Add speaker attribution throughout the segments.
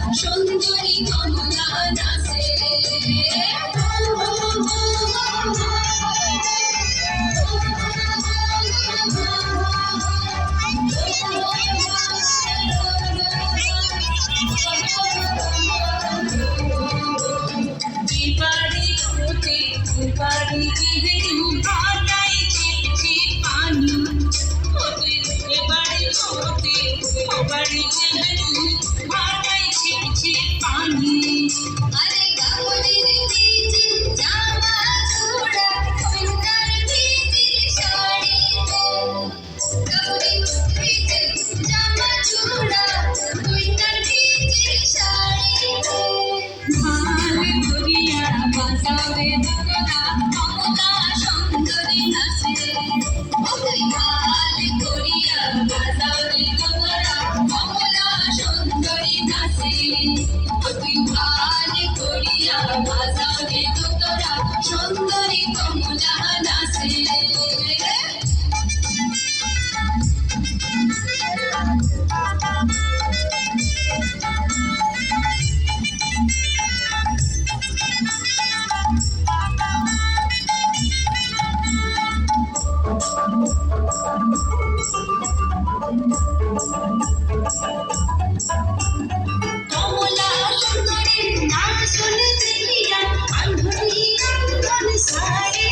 Speaker 1: সুন্দরী কমলা নাচে বাড়ি হতে বাড়ি ভাটাই ছিপছি পানি হতে বাড়ি হতে বাড়ি ভাটাই ছিপছি পানি আরে গামলির ভিজে জামা চোড়া কইনার ভিজে শাড়ি গামলির ভিজে জামা চোড়া কইনার ভিজে শাড়ি ভালে করিয়া বাজারে দোলা কমলা সুন্দরী নাচে ওই ভালে করিয়া বাজারে দোলা কমলা সুন্দরী নাচে ওই ভালে করিয়া বাজারে দোলা সুন্দরী কমলা নাচে কমলা সুন্দরীর নাচ শুনতে গিয়া আন্ধুনি কান্দন সারে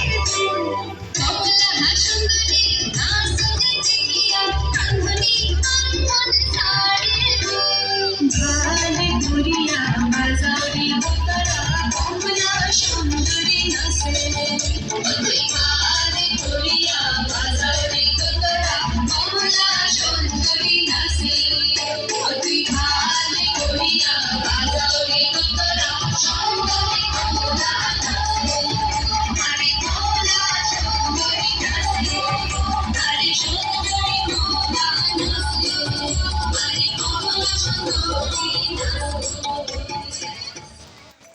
Speaker 1: কমলা সুন্দরীর নাচ শুনতে গিয়া আন্ধুনি কান্দন সারে ভালে করিয়া বাজারে দোতরা কমলা সুন্দরী নাচে